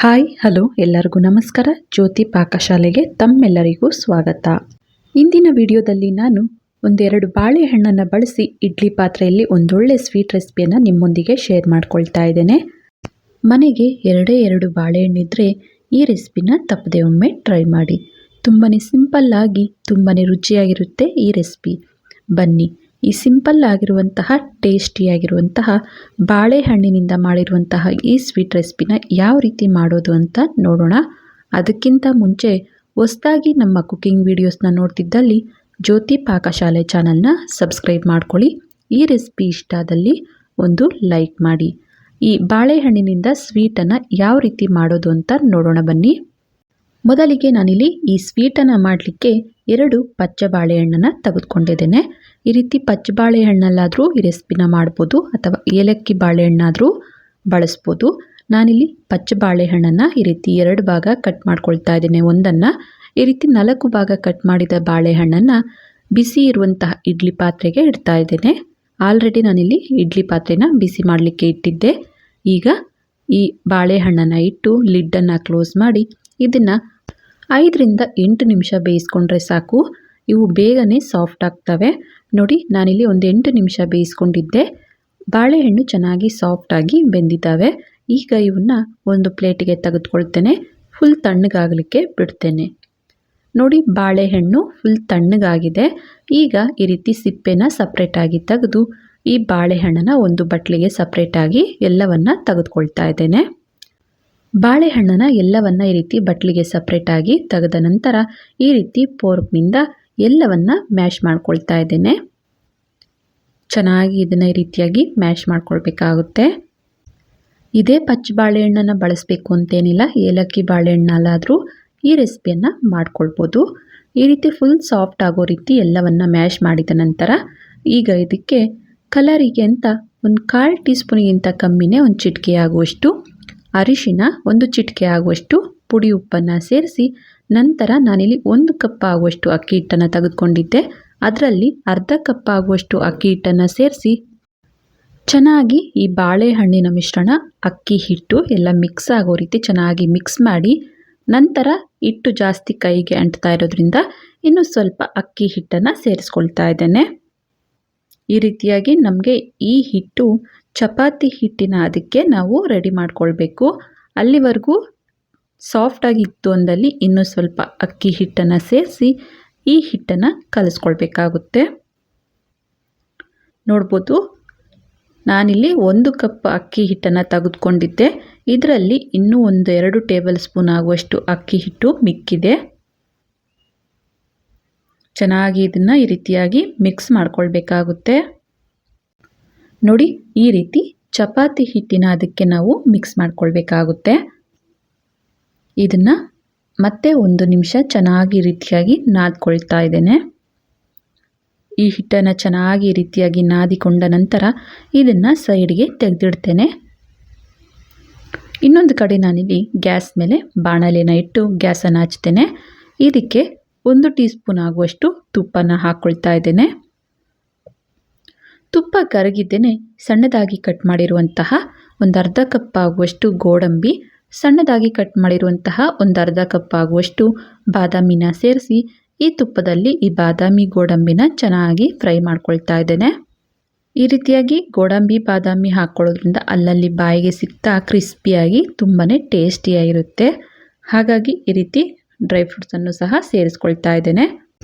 Hi hello ಎಲ್ಲರಿಗೂ ನಮಸ್ಕಾರ. ಜ್ಯೋತಿ ಪಾಕಶಾಲೆಗೆ ತಮ್ಮೆಲ್ಲರಿಗೂ ಸ್ವಾಗತ. ಇಂದಿನ ವಿಡಿಯೋದಲ್ಲಿ ನಾನು ಒಂದೆರಡು ಬಾಳೆಹಣ್ಣನ್ನು ಬಳಸಿ ಇಡ್ಲಿ ಪಾತ್ರೆಯಲ್ಲಿ ಒಂದೊಳ್ಳೆ ಸ್ವೀಟ್ ರೆಸಿಪಿಯನ್ನು ನಿಮ್ಮೊಂದಿಗೆ ಶೇರ್ ಮಾಡ್ಕೊಳ್ತಾ ಇದ್ದೇನೆ. ಮನೆಗೆ ಎರಡು ಬಾಳೆಹಣ್ಣಿದ್ರೆ ಈ ರೆಸಿಪಿನ ತಪ್ಪದೆ ಒಮ್ಮೆ ಟ್ರೈ ಮಾಡಿ. ತುಂಬಾ ಸಿಂಪಲ್ಲಾಗಿ ತುಂಬಾ ರುಚಿಯಾಗಿರುತ್ತೆ ಈ ರೆಸಿಪಿ. ಬನ್ನಿ ಈ ಸಿಂಪಲ್ ಆಗಿರುವಂತಹ ಟೇಸ್ಟಿಯಾಗಿರುವಂತಹ ಬಾಳೆಹಣ್ಣಿನಿಂದ ಮಾಡಿರುವಂತಹ ಈ ಸ್ವೀಟ್ ರೆಸಿಪಿನ ಯಾವ ರೀತಿ ಮಾಡೋದು ಅಂತ ನೋಡೋಣ. ಅದಕ್ಕಿಂತ ಮುಂಚೆ ಹೊಸದಾಗಿ ನಮ್ಮ ಕುಕಿಂಗ್ ವಿಡಿಯೋಸ್ನ ನೋಡ್ತಿದ್ದಲ್ಲಿ ಜ್ಯೋತಿ ಪಾಕಶಾಲೆ ಚಾನಲ್ನ ಸಬ್ಸ್ಕ್ರೈಬ್ ಮಾಡ್ಕೊಳ್ಳಿ. ಈ ರೆಸಿಪಿ ಇಷ್ಟ ಆದಲ್ಲಿ ಒಂದು ಲೈಕ್ ಮಾಡಿ. ಈ ಬಾಳೆಹಣ್ಣಿನಿಂದ ಸ್ವೀಟನ್ನು ಯಾವ ರೀತಿ ಮಾಡೋದು ಅಂತ ನೋಡೋಣ ಬನ್ನಿ. ಮೊದಲಿಗೆ ನಾನಿಲ್ಲಿ ಈ ಸ್ವೀಟನ್ನು ಮಾಡಲಿಕ್ಕೆ 2 ಪಚ್ಚ ಬಾಳೆಹಣ್ಣನ್ನು ತೆಗೆದುಕೊಂಡಿದ್ದೇನೆ. ಈ ರೀತಿ ಪಚ್ಚ ಬಾಳೆಹಣ್ಣಲ್ಲಾದರೂ ಈ ರೆಸಿಪಿನ ಮಾಡ್ಬೋದು ಅಥವಾ ಏಲಕ್ಕಿ ಬಾಳೆಹಣ್ಣಾದರೂ ಬಳಸ್ಬೋದು. ನಾನಿಲ್ಲಿ ಪಚ್ಚ ಬಾಳೆಹಣ್ಣನ್ನು ಈ ರೀತಿ 2 ಭಾಗ ಕಟ್ ಮಾಡ್ಕೊಳ್ತಾ ಇದ್ದೇನೆ. ಒಂದನ್ನು ಈ ರೀತಿ 4 ಭಾಗ ಕಟ್ ಮಾಡಿದ ಬಾಳೆಹಣ್ಣನ್ನು ಬಿಸಿ ಇರುವಂತಹ ಇಡ್ಲಿ ಪಾತ್ರೆಗೆ ಇಡ್ತಾ ಇದ್ದೇನೆ. ಆಲ್ರೆಡಿ ನಾನಿಲ್ಲಿ ಇಡ್ಲಿ ಪಾತ್ರೆನ ಬಿಸಿ ಮಾಡಲಿಕ್ಕೆ ಇಟ್ಟಿದ್ದೆ. ಈಗ ಈ ಬಾಳೆಹಣ್ಣನ್ನು ಇಟ್ಟು ಲಿಡ್ಡನ್ನು ಕ್ಲೋಸ್ ಮಾಡಿ ಇದನ್ನು 5ರಿಂದ 8 ನಿಮಿಷ ಬೇಯಿಸ್ಕೊಂಡ್ರೆ ಸಾಕು. ಇವು ಬೇಗನೆ ಸಾಫ್ಟ್ ಆಗ್ತವೆ. ನೋಡಿ, ನಾನಿಲ್ಲಿ ಒಂದು 8 ನಿಮಿಷ ಬೇಯಿಸ್ಕೊಂಡಿದ್ದೆ. ಬಾಳೆಹಣ್ಣು ಚೆನ್ನಾಗಿ ಸಾಫ್ಟಾಗಿ ಬೆಂದಿದ್ದಾವೆ. ಈಗ ಇವನ್ನ ಒಂದು ಪ್ಲೇಟಿಗೆ ತೆಗೆದುಕೊಳ್ತೇನೆ. ಫುಲ್ ತಣ್ಣಗಾಗಲಿಕ್ಕೆ ಬಿಡ್ತೇನೆ. ನೋಡಿ, ಬಾಳೆಹಣ್ಣು ಫುಲ್ ತಣ್ಣಗಾಗಿದೆ. ಈಗ ಈ ರೀತಿ ಸಿಪ್ಪೆನ ಸಪ್ರೇಟಾಗಿ ತೆಗೆದು ಈ ಬಾಳೆಹಣ್ಣನ್ನು ಒಂದು ಬಟ್ಲಿಗೆ ಸಪ್ರೇಟಾಗಿ ಎಲ್ಲವನ್ನು ತೆಗೆದುಕೊಳ್ತಾ ಇದ್ದೇನೆ. ಬಾಳೆಹಣ್ಣನ್ನು ಎಲ್ಲವನ್ನು ಈ ರೀತಿ ಬಟ್ಲಿಗೆ ಸಪ್ರೇಟಾಗಿ ತೆಗೆದ ನಂತರ ಈ ರೀತಿ ಫೋರ್ಕ್ನಿಂದ ಎಲ್ಲವನ್ನು ಮ್ಯಾಶ್ ಮಾಡ್ಕೊಳ್ತಾ ಇದ್ದೇನೆ. ಚೆನ್ನಾಗಿ ಇದನ್ನು ಈ ರೀತಿಯಾಗಿ ಮ್ಯಾಶ್ ಮಾಡ್ಕೊಳ್ಬೇಕಾಗುತ್ತೆ. ಇದೇ ಪಚ್ಚ ಬಾಳೆಹಣ್ಣನ್ನು ಬಳಸಬೇಕು ಅಂತೇನಿಲ್ಲ. ಏಲಕ್ಕಿ ಬಾಳೆಹಣ್ಣಲ್ಲಾದರೂ ಈ ರೆಸಿಪಿಯನ್ನು ಮಾಡ್ಕೊಳ್ಬೋದು. ಈ ರೀತಿ ಫುಲ್ ಸಾಫ್ಟ್ ಆಗೋ ರೀತಿ ಎಲ್ಲವನ್ನು ಮ್ಯಾಶ್ ಮಾಡಿದ ನಂತರ ಈಗ ಇದಕ್ಕೆ ಕಲರಿಗೆ ಅಂತ ಒಂದು 1/4 ಟೀ ಸ್ಪೂನಿಗಿಂತ ಕಮ್ಮಿನೇ ಒಂದು ಚಿಟಿಕೆ ಆಗುವಷ್ಟು ಅರಿಶಿನ, 1 ಚಿಟಿಕೆ ಆಗುವಷ್ಟು ಪುಡಿ ಉಪ್ಪನ್ನು ಸೇರಿಸಿ ನಂತರ ನಾನಿಲ್ಲಿ 1 ಕಪ್ ಆಗುವಷ್ಟು ಅಕ್ಕಿ ಹಿಟ್ಟನ್ನು ತೆಗೆದುಕೊಂಡಿದ್ದೆ. ಅದರಲ್ಲಿ ಅರ್ಧ ಕಪ್ ಆಗುವಷ್ಟು ಅಕ್ಕಿ ಹಿಟ್ಟನ್ನು ಸೇರಿಸಿ ಚೆನ್ನಾಗಿ ಈ ಬಾಳೆಹಣ್ಣಿನ ಮಿಶ್ರಣ ಅಕ್ಕಿ ಹಿಟ್ಟು ಎಲ್ಲ ಮಿಕ್ಸ್ ಆಗೋ ರೀತಿ ಚೆನ್ನಾಗಿ ಮಿಕ್ಸ್ ಮಾಡಿ ನಂತರ ಹಿಟ್ಟು ಜಾಸ್ತಿ ಕೈಗೆ ಅಂಟ್ತಾ ಇರೋದ್ರಿಂದ ಇನ್ನೂ ಸ್ವಲ್ಪ ಅಕ್ಕಿ ಹಿಟ್ಟನ್ನು ಸೇರಿಸ್ಕೊಳ್ತಾ ಇದ್ದೇನೆ. ಈ ರೀತಿಯಾಗಿ ನಮಗೆ ಈ ಹಿಟ್ಟು ಚಪಾತಿ ಹಿಟ್ಟಿನ ಅದಕ್ಕೆ ನಾವು ರೆಡಿ ಮಾಡ್ಕೊಳ್ಬೇಕು. ಅಲ್ಲಿವರೆಗೂ ಸಾಫ್ಟಾಗಿ ಇತ್ತು ಅಂದಲ್ಲಿ ಇನ್ನೂ ಸ್ವಲ್ಪ ಅಕ್ಕಿ ಹಿಟ್ಟನ್ನು ಸೇರಿಸಿ ಈ ಹಿಟ್ಟನ್ನು ಕಲಿಸ್ಕೊಳ್ಬೇಕಾಗುತ್ತೆ. ನೋಡ್ಬೋದು, ನಾನಿಲ್ಲಿ 1 ಕಪ್ ಅಕ್ಕಿ ಹಿಟ್ಟನ್ನು ತೆಗೆದುಕೊಂಡಿದ್ದೆ. ಇದರಲ್ಲಿ ಇನ್ನೂ 1-2 ಟೇಬಲ್ ಸ್ಪೂನ್ ಆಗುವಷ್ಟು ಅಕ್ಕಿ ಹಿಟ್ಟು ಮಿಕ್ಕಿದೆ. ಚೆನ್ನಾಗಿ ಇದನ್ನು ಈ ರೀತಿಯಾಗಿ ಮಿಕ್ಸ್ ಮಾಡ್ಕೊಳ್ಬೇಕಾಗುತ್ತೆ. ನೋಡಿ, ಈ ರೀತಿ ಚಪಾತಿ ಹಿಟ್ಟಿನ ಅದಕ್ಕೆ ನಾವು ಮಿಕ್ಸ್ ಮಾಡ್ಕೊಳ್ಬೇಕಾಗುತ್ತೆ. ಇದನ್ನು ಮತ್ತೆ 1 ನಿಮಿಷ ಚೆನ್ನಾಗಿ ಈ ರೀತಿಯಾಗಿ ನಾದ್ಕೊಳ್ತಾ ಇದ್ದೇನೆ. ಈ ಹಿಟ್ಟನ್ನು ಚೆನ್ನಾಗಿ ಈ ರೀತಿಯಾಗಿ ನಾದಿಕೊಂಡ ನಂತರ ಇದನ್ನು ಸೈಡ್ಗೆ ತೆಗೆದಿಡ್ತೇನೆ. ಇನ್ನೊಂದು ಕಡೆ ನಾನಿಲ್ಲಿ ಗ್ಯಾಸ್ ಮೇಲೆ ಬಾಣಲೆನ ಇಟ್ಟು ಗ್ಯಾಸನ್ನು ಹಚ್ತೇನೆ. ಇದಕ್ಕೆ 1 ಟೀ ಸ್ಪೂನ್ ಆಗುವಷ್ಟು ತುಪ್ಪನ ಹಾಕ್ಕೊಳ್ತಾ ಇದ್ದೇನೆ. ತುಪ್ಪ ಕರಗಿದ್ದೇನೆ ಸಣ್ಣದಾಗಿ ಕಟ್ ಮಾಡಿರುವಂತಹ ಒಂದು ಅರ್ಧ ಕಪ್ ಆಗುವಷ್ಟು ಗೋಡಂಬಿ, ಸಣ್ಣದಾಗಿ ಕಟ್ ಮಾಡಿರುವಂತಹ ಒಂದು ಅರ್ಧ ಕಪ್ ಆಗುವಷ್ಟು ಬಾದಾಮಿನ ಸೇರಿಸಿ ಈ ತುಪ್ಪದಲ್ಲಿ ಈ ಬಾದಾಮಿ ಗೋಡಂಬಿನ ಚೆನ್ನಾಗಿ ಫ್ರೈ ಮಾಡ್ಕೊಳ್ತಾ ಇದ್ದೇನೆ. ಈ ರೀತಿಯಾಗಿ ಗೋಡಂಬಿ ಬಾದಾಮಿ ಹಾಕ್ಕೊಳ್ಳೋದ್ರಿಂದ ಅಲ್ಲಲ್ಲಿ ಬಾಯಿಗೆ ಸಿಗ್ತಾ ಕ್ರಿಸ್ಪಿಯಾಗಿ ತುಂಬಾ ಟೇಸ್ಟಿಯಾಗಿರುತ್ತೆ. ಹಾಗಾಗಿ ಈ ರೀತಿ ಡ್ರೈ ಫ್ರೂಟ್ಸನ್ನು ಸಹ ಸೇರಿಸ್ಕೊಳ್ತಾ ಇದ್ದೇನೆ.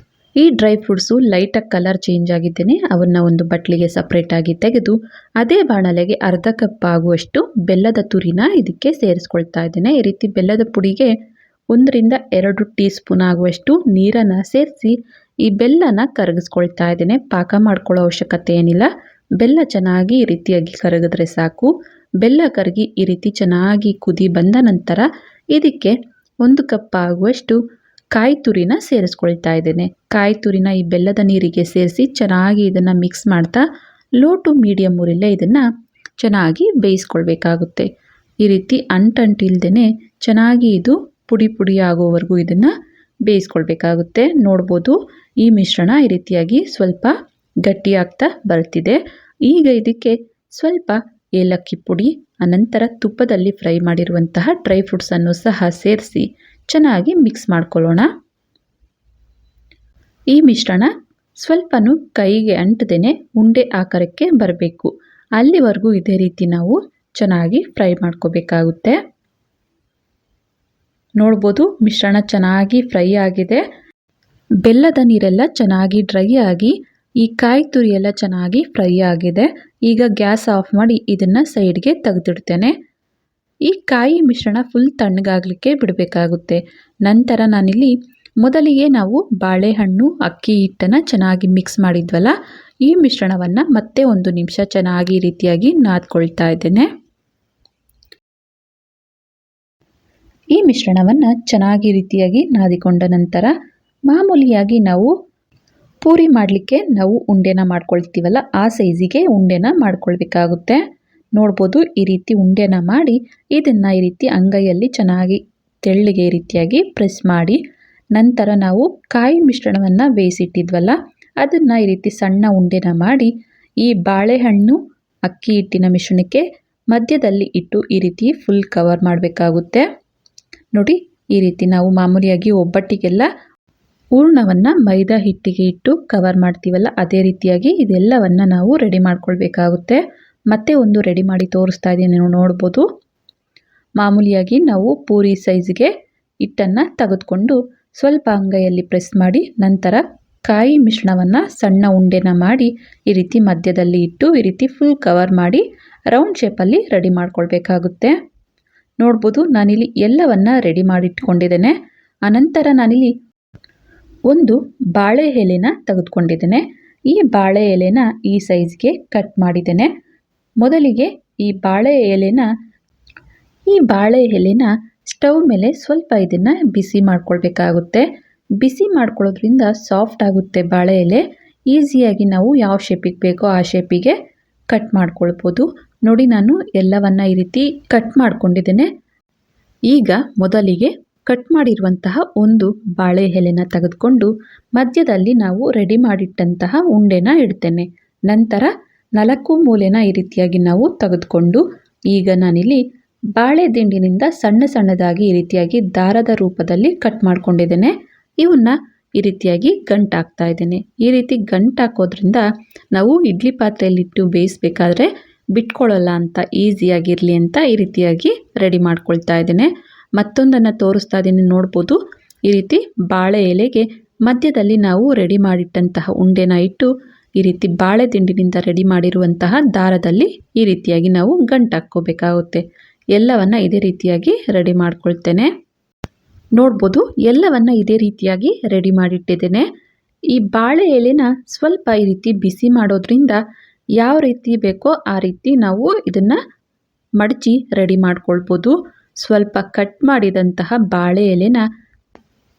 ಈ ಡ್ರೈ ಫ್ರೂಟ್ಸು ಲೈಟಾಗಿ ಕಲರ್ ಚೇಂಜ್ ಆಗಿದ್ದೇನೆ. ಅವನ್ನು ಒಂದು ಬಟ್ಲಿಗೆ ಸಪ್ರೇಟಾಗಿ ತೆಗೆದು ಅದೇ ಬಾಣಲೆಗೆ ಅರ್ಧ ಕಪ್ ಆಗುವಷ್ಟು ಬೆಲ್ಲದ ತುರಿನ ಇದಕ್ಕೆ ಸೇರಿಸ್ಕೊಳ್ತಾ ಇದ್ದೇನೆ. ಈ ರೀತಿ ಬೆಲ್ಲದ ಪುಡಿಗೆ 1-2 ಟೀ ಸ್ಪೂನ್ ಆಗುವಷ್ಟು ನೀರನ್ನು ಸೇರಿಸಿ ಈ ಬೆಲ್ಲನ ಕರಗಿಸ್ಕೊಳ್ತಾ ಇದ್ದೇನೆ. ಪಾಕ ಮಾಡ್ಕೊಳ್ಳೋ ಅವಶ್ಯಕತೆ ಏನಿಲ್ಲ. ಬೆಲ್ಲ ಚೆನ್ನಾಗಿ ಈ ರೀತಿಯಾಗಿ ಕರಗಿದ್ರೆ ಸಾಕು. ಬೆಲ್ಲ ಕರಗಿ ಈ ರೀತಿ ಚೆನ್ನಾಗಿ ಕುದಿ ಬಂದ ನಂತರ ಇದಕ್ಕೆ 1 ಕಪ್ ಆಗುವಷ್ಟು ಕಾಯಿ ತುರಿನ ಸೇರಿಸ್ಕೊಳ್ತಾ ಇದ್ದೇನೆ. ಕಾಯಿ ತುರಿನ ಈ ಬೆಲ್ಲದ ನೀರಿಗೆ ಸೇರಿಸಿ ಚೆನ್ನಾಗಿ ಇದನ್ನು ಮಿಕ್ಸ್ ಮಾಡ್ತಾ ಲೋ ಟು ಮೀಡಿಯಮ್ ಊರಲ್ಲೇ ಇದನ್ನು ಚೆನ್ನಾಗಿ ಬೇಯಿಸ್ಕೊಳ್ಬೇಕಾಗುತ್ತೆ. ಈ ರೀತಿ ಅಂಟಿಲ್ದೇ ಚೆನ್ನಾಗಿ ಇದು ಪುಡಿ ಆಗೋವರೆಗೂ ಇದನ್ನು ಬೇಯಿಸ್ಕೊಳ್ಬೇಕಾಗುತ್ತೆ. ನೋಡ್ಬೋದು, ಈ ಮಿಶ್ರಣ ಈ ರೀತಿಯಾಗಿ ಸ್ವಲ್ಪ ಗಟ್ಟಿಯಾಗ್ತಾ ಬರ್ತಿದೆ. ಈಗ ಇದಕ್ಕೆ ಸ್ವಲ್ಪ ಏಲಕ್ಕಿ ಪುಡಿ, ಅನಂತರ ತುಪ್ಪದಲ್ಲಿ ಫ್ರೈ ಮಾಡಿರುವಂತಹ ಡ್ರೈ ಫ್ರೂಟ್ಸನ್ನು ಸಹ ಸೇರಿಸಿ ಚೆನ್ನಾಗಿ ಮಿಕ್ಸ್ ಮಾಡ್ಕೊಳ್ಳೋಣ. ಈ ಮಿಶ್ರಣ ಸ್ವಲ್ಪನೂ ಕೈಗೆ ಅಂಟದೇನೆ ಉಂಡೆ ಆಕಾರಕ್ಕೆ ಬರಬೇಕು. ಅಲ್ಲಿವರೆಗೂ ಇದೇ ರೀತಿ ನಾವು ಚೆನ್ನಾಗಿ ಫ್ರೈ ಮಾಡ್ಕೋಬೇಕಾಗುತ್ತೆ. ನೋಡ್ಬೋದು ಮಿಶ್ರಣ ಚೆನ್ನಾಗಿ ಫ್ರೈ ಆಗಿದೆ. ಬೆಲ್ಲದ ನೀರೆಲ್ಲ ಚೆನ್ನಾಗಿ ಡ್ರೈ ಆಗಿ ಈ ಕಾಯಿ ತುರಿ ಎಲ್ಲ ಚೆನ್ನಾಗಿ ಫ್ರೈ ಆಗಿದೆ. ಈಗ ಗ್ಯಾಸ್ ಆಫ್ ಮಾಡಿ ಇದನ್ನು ಸೈಡ್ಗೆ ತೆಗೆದಿಡ್ತೇನೆ. ಈ ಕಾಯಿ ಮಿಶ್ರಣ ಫುಲ್ ತಣ್ಣಗಾಗಲಿಕ್ಕೆ ಬಿಡಬೇಕಾಗುತ್ತೆ. ನಂತರ ನಾನಿಲ್ಲಿ ಮೊದಲಿಗೆ ನಾವು ಬಾಳೆಹಣ್ಣು ಅಕ್ಕಿ ಹಿಟ್ಟನ್ನು ಚೆನ್ನಾಗಿ ಮಿಕ್ಸ್ ಮಾಡಿದ್ವಲ್ಲ, ಈ ಮಿಶ್ರಣವನ್ನು ಮತ್ತೆ 1 ನಿಮಿಷ ಚೆನ್ನಾಗಿ ಈ ರೀತಿಯಾಗಿ ನಾದ್ಕೊಳ್ತಾ ಇದ್ದೇನೆ. ಈ ಮಿಶ್ರಣವನ್ನು ಚೆನ್ನಾಗಿ ರೀತಿಯಾಗಿ ನಾದಿಕೊಂಡ ನಂತರ ಮಾಮೂಲಿಯಾಗಿ ನಾವು ಪೂರಿ ಮಾಡಲಿಕ್ಕೆ ನಾವು ಉಂಡೆನ ಮಾಡ್ಕೊಳ್ತೀವಲ್ಲ, ಆ ಸೈಜಿಗೆ ಉಂಡೆನ ಮಾಡ್ಕೊಳ್ಬೇಕಾಗುತ್ತೆ. ನೋಡ್ಬೋದು ಈ ರೀತಿ ಉಂಡೆನ ಮಾಡಿ ಇದನ್ನು ಈ ರೀತಿ ಅಂಗೈಯಲ್ಲಿ ಚೆನ್ನಾಗಿ ತೆಳ್ಳಗೆ ಈ ರೀತಿಯಾಗಿ ಪ್ರೆಸ್ ಮಾಡಿ, ನಂತರ ನಾವು ಕಾಯಿ ಮಿಶ್ರಣವನ್ನು ಬೇಯಿಸಿಟ್ಟಿದ್ವಲ್ಲ ಅದನ್ನು ಈ ರೀತಿ ಸಣ್ಣ ಉಂಡೆನ ಮಾಡಿ ಈ ಬಾಳೆಹಣ್ಣು ಅಕ್ಕಿ ಹಿಟ್ಟಿನ ಮಿಶ್ರಣಕ್ಕೆ ಮಧ್ಯದಲ್ಲಿ ಇಟ್ಟು ಈ ರೀತಿ ಫುಲ್ ಕವರ್ ಮಾಡಬೇಕಾಗುತ್ತೆ. ನೋಡಿ ಈ ರೀತಿ ನಾವು ಮಾಮೂಲಿಯಾಗಿ ಒಬ್ಬಟ್ಟಿಗೆಲ್ಲ ಹೂರ್ಣವನ್ನು ಮೈದಾ ಹಿಟ್ಟಿಗೆ ಇಟ್ಟು ಕವರ್ ಮಾಡ್ತೀವಲ್ಲ, ಅದೇ ರೀತಿಯಾಗಿ ಇದೆಲ್ಲವನ್ನು ನಾವು ರೆಡಿ ಮಾಡ್ಕೊಳ್ಬೇಕಾಗುತ್ತೆ. ಮತ್ತೆ ಒಂದು ರೆಡಿ ಮಾಡಿ ತೋರಿಸ್ತಾ ಇದ್ದೀನಿ, ನೀವು ನೋಡ್ಬೋದು. ಮಾಮೂಲಿಯಾಗಿ ನಾವು ಪೂರಿ ಸೈಜ್ಗೆ ಹಿಟ್ಟನ್ನು ತೆಗೆದುಕೊಂಡು ಸ್ವಲ್ಪ ಅಂಗೈಯಲ್ಲಿ ಪ್ರೆಸ್ ಮಾಡಿ, ನಂತರ ಕಾಯಿ ಮಿಶ್ರಣವನ್ನು ಸಣ್ಣ ಉಂಡೆನ ಮಾಡಿ ಈ ರೀತಿ ಮಧ್ಯದಲ್ಲಿ ಇಟ್ಟು ಈ ರೀತಿ ಫುಲ್ ಕವರ್ ಮಾಡಿ ರೌಂಡ್ ಶೇಪಲ್ಲಿ ರೆಡಿ ಮಾಡ್ಕೊಳ್ಬೇಕಾಗುತ್ತೆ. ನೋಡ್ಬೋದು ನಾನಿಲ್ಲಿ ಎಲ್ಲವನ್ನು ರೆಡಿ ಮಾಡಿಟ್ಕೊಂಡಿದ್ದೇನೆ. ಅನಂತರ ನಾನಿಲ್ಲಿ ಒಂದು ಬಾಳೆ ಎಲೆನ ತೆಗೆದುಕೊಂಡಿದ್ದೇನೆ. ಈ ಬಾಳೆ ಎಲೆನ ಈ ಸೈಜ್ಗೆ ಕಟ್ ಮಾಡಿದ್ದೇನೆ. ಮೊದಲಿಗೆ ಈ ಬಾಳೆ ಎಲೆನ ಸ್ಟವ್ ಮೇಲೆ ಸ್ವಲ್ಪ ಇದನ್ನು ಬಿಸಿ ಮಾಡ್ಕೊಳ್ಬೇಕಾಗುತ್ತೆ. ಬಿಸಿ ಮಾಡ್ಕೊಳ್ಳೋದ್ರಿಂದ ಸಾಫ್ಟ್ ಆಗುತ್ತೆ ಬಾಳೆ ಎಲೆ. ಈಸಿಯಾಗಿ ನಾವು ಯಾವ ಶೇಪಿಗೆ ಬೇಕೋ ಆ ಶೇಪಿಗೆ ಕಟ್ ಮಾಡ್ಕೊಳ್ಬೋದು. ನೋಡಿ ನಾನು ಎಲ್ಲವನ್ನು ಈ ರೀತಿ ಕಟ್ ಮಾಡ್ಕೊಂಡಿದ್ದೇನೆ. ಈಗ ಮೊದಲಿಗೆ ಕಟ್ ಮಾಡಿರುವಂತಹ ಒಂದು ಬಾಳೆ ಎಲೆನ ತೆಗೆದುಕೊಂಡು ಮಧ್ಯದಲ್ಲಿ ನಾವು ರೆಡಿ ಮಾಡಿಟ್ಟಂತಹ ಉಂಡೆನ ಇಡ್ತೇನೆ. ನಂತರ 4 ಮೂಲೆನ ಈ ರೀತಿಯಾಗಿ ನಾವು ತೆಗೆದುಕೊಂಡು ಈಗ ನಾನಿಲ್ಲಿ ಬಾಳೆ ದಿಂಡಿನಿಂದ ಸಣ್ಣ ಸಣ್ಣದಾಗಿ ಈ ರೀತಿಯಾಗಿ ದಾರದ ರೂಪದಲ್ಲಿ ಕಟ್ ಮಾಡ್ಕೊಂಡಿದ್ದೇನೆ. ಇವನ್ನ ಈ ರೀತಿಯಾಗಿ ಗಂಟಾಕ್ತಾ ಇದ್ದೇನೆ. ಈ ರೀತಿ ಗಂಟಾಕೋದ್ರಿಂದ ನಾವು ಇಡ್ಲಿ ಪಾತ್ರೆಯಲ್ಲಿಟ್ಟು ಬೇಯಿಸಬೇಕಾದ್ರೆ ಬಿಟ್ಕೊಳ್ಳಲ್ಲ ಅಂತ, ಈಸಿಯಾಗಿರಲಿ ಅಂತ ಈ ರೀತಿಯಾಗಿ ರೆಡಿ ಮಾಡ್ಕೊಳ್ತಾ ಇದ್ದೇನೆ. ಮತ್ತೊಂದನ್ನು ತೋರಿಸ್ತಾ ಇದ್ದೀನಿ, ನೋಡ್ಬೋದು. ಈ ರೀತಿ ಬಾಳೆ ಎಲೆಗೆ ಮಧ್ಯದಲ್ಲಿ ನಾವು ರೆಡಿ ಮಾಡಿಟ್ಟಂತಹ ಉಂಡೆನ ಇಟ್ಟು ಈ ರೀತಿ ಬಾಳೆ ದಿಂಡಿನಿಂದ ರೆಡಿ ಮಾಡಿರುವಂತಹ ದಾರದಲ್ಲಿ ಈ ರೀತಿಯಾಗಿ ನಾವು ಗಂಟಾಕ್ಕೋಬೇಕಾಗುತ್ತೆ. ಎಲ್ಲವನ್ನು ಇದೇ ರೀತಿಯಾಗಿ ರೆಡಿ ಮಾಡ್ಕೊಳ್ತೇನೆ. ನೋಡ್ಬೋದು ಎಲ್ಲವನ್ನು ಇದೇ ರೀತಿಯಾಗಿ ರೆಡಿ ಮಾಡಿಟ್ಟಿದ್ದೇನೆ. ಈ ಬಾಳೆ ಎಲೆನ ಸ್ವಲ್ಪ ಈ ರೀತಿ ಬಿಸಿ ಮಾಡೋದ್ರಿಂದ ಯಾವ ರೀತಿ ಬೇಕೋ ಆ ರೀತಿ ನಾವು ಇದನ್ನು ಮಡಚಿ ರೆಡಿ ಮಾಡ್ಕೊಳ್ಬೋದು. ಸ್ವಲ್ಪ ಕಟ್ ಮಾಡಿದಂತಹ ಬಾಳೆ ಎಲೆನ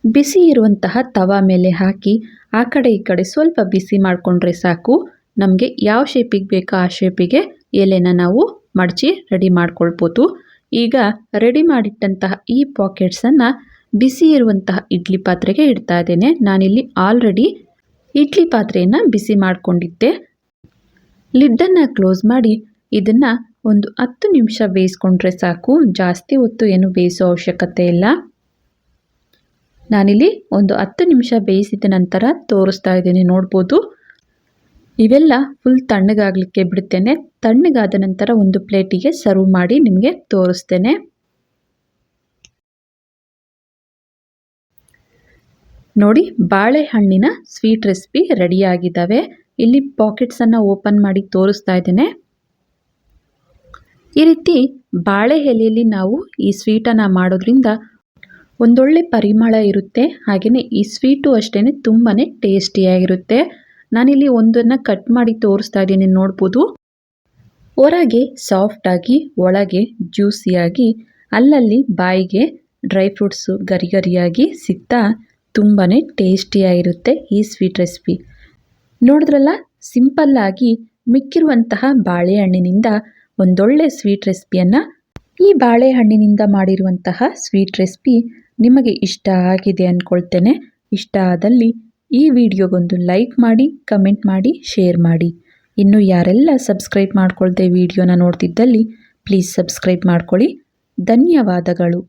ಬಿಸಿ ಇರುವಂತಹ ತವಾ ಮೇಲೆ ಹಾಕಿ ಆ ಕಡೆ ಈ ಕಡೆ ಸ್ವಲ್ಪ ಬಿಸಿ ಮಾಡಿಕೊಂಡ್ರೆ ಸಾಕು. ನಮಗೆ ಯಾವ ಶೇಪಿಗೆ ಬೇಕೋ ಆ ಶೇಪಿಗೆ ಎಲೆನ ನಾವು ಮಡಚಿ ರೆಡಿ ಮಾಡ್ಕೊಳ್ಬೋದು. ಈಗ ರೆಡಿ ಮಾಡಿಟ್ಟಂತಹ ಈ ಪಾಕೆಟ್ಸನ್ನು ಬಿಸಿ ಇರುವಂತಹ ಇಡ್ಲಿ ಪಾತ್ರೆಗೆ ಇಡ್ತಾ ಇದ್ದೇನೆ. ನಾನಿಲ್ಲಿ ಆಲ್ರೆಡಿ ಇಡ್ಲಿ ಪಾತ್ರೆಯನ್ನು ಬಿಸಿ ಮಾಡಿಕೊಂಡಿದ್ದೆ. ಲಿಡ್ಡನ್ನು ಕ್ಲೋಸ್ ಮಾಡಿ ಇದನ್ನು ಒಂದು 10 ನಿಮಿಷ ಬೇಯಿಸ್ಕೊಂಡ್ರೆ ಸಾಕು. ಜಾಸ್ತಿ ಹೊತ್ತು ಏನು ಬೇಯಿಸೋ ಅವಶ್ಯಕತೆ ಇಲ್ಲ. ನಾನಿಲ್ಲಿ ಒಂದು 10 ನಿಮಿಷ ಬೇಯಿಸಿದ ನಂತರ ತೋರಿಸ್ತಾ ಇದ್ದೀನಿ, ನೋಡ್ಬೋದು. ಇವೆಲ್ಲ ಫುಲ್ ತಣ್ಣಗಾಗಲಿಕ್ಕೆ ಬಿಡ್ತೇನೆ. ತಣ್ಣಗಾದ ನಂತರ ಒಂದು ಪ್ಲೇಟಿಗೆ ಸರ್ವ್ ಮಾಡಿ ನಿಮಗೆ ತೋರಿಸ್ತೇನೆ. ನೋಡಿ ಬಾಳೆಹಣ್ಣಿನ ಸ್ವೀಟ್ ರೆಸಿಪಿ ರೆಡಿಯಾಗಿದ್ದಾವೆ. ಇಲ್ಲಿ ಪಾಕೆಟ್ಸನ್ನು ಓಪನ್ ಮಾಡಿ ತೋರಿಸ್ತಾ ಇದ್ದೇನೆ. ಈ ರೀತಿ ಬಾಳೆ ಎಲೆಯಲ್ಲಿ ನಾವು ಈ ಸ್ವೀಟನ್ನು ಮಾಡೋದ್ರಿಂದ ಒಂದೊಳ್ಳೆ ಪರಿಮಳ ಇರುತ್ತೆ. ಹಾಗೆಯೇ ಈ ಸ್ವೀಟು ಅಷ್ಟೇ ತುಂಬಾ ಟೇಸ್ಟಿಯಾಗಿರುತ್ತೆ. ನಾನಿಲ್ಲಿ ಒಂದನ್ನು ಕಟ್ ಮಾಡಿ ತೋರಿಸ್ತಾ ಇದ್ದೀನಿ, ನೋಡ್ಬೋದು. ಹೊರಗೆ ಸಾಫ್ಟಾಗಿ ಒಳಗೆ ಜ್ಯೂಸಿಯಾಗಿ ಅಲ್ಲಲ್ಲಿ ಬಾಯಿಗೆ ಡ್ರೈ ಫ್ರೂಟ್ಸು ಗರಿ ಗರಿಯಾಗಿ ಸಿಗ್ತಾ ತುಂಬಾ ಟೇಸ್ಟಿಯಾಗಿರುತ್ತೆ ಈ ಸ್ವೀಟ್ ರೆಸಿಪಿ. ನೋಡಿದ್ರಲ್ಲ, ಸಿಂಪಲ್ಲಾಗಿ ಮಿಕ್ಕಿರುವಂತಹ ಬಾಳೆಹಣ್ಣಿನಿಂದ ಒಂದೊಳ್ಳೆ ಸ್ವೀಟ್ ರೆಸಿಪಿಯನ್ನು, ಈ ಬಾಳೆಹಣ್ಣಿನಿಂದ ಮಾಡಿರುವಂತಹ ಸ್ವೀಟ್ ರೆಸಿಪಿ ನಿಮಗೆ ಇಷ್ಟ ಆಗಿದೆ ಅಂದ್ಕೊಳ್ತೇನೆ. ಇಷ್ಟ ಆದಲ್ಲಿ ಈ ವಿಡಿಯೋಗೊಂದು ಲೈಕ್ ಮಾಡಿ, ಕಮೆಂಟ್ ಮಾಡಿ, ಶೇರ್ ಮಾಡಿ. ಇನ್ನು ಯಾರೆಲ್ಲ ಸಬ್ಸ್ಕ್ರೈಬ್ ಮಾಡ್ಕೊಳ್ದೆ ವಿಡಿಯೋನ ನೋಡ್ತಿದ್ದಲ್ಲಿ ಪ್ಲೀಸ್ ಸಬ್ಸ್ಕ್ರೈಬ್ ಮಾಡ್ಕೊಳ್ಳಿ. ಧನ್ಯವಾದಗಳು.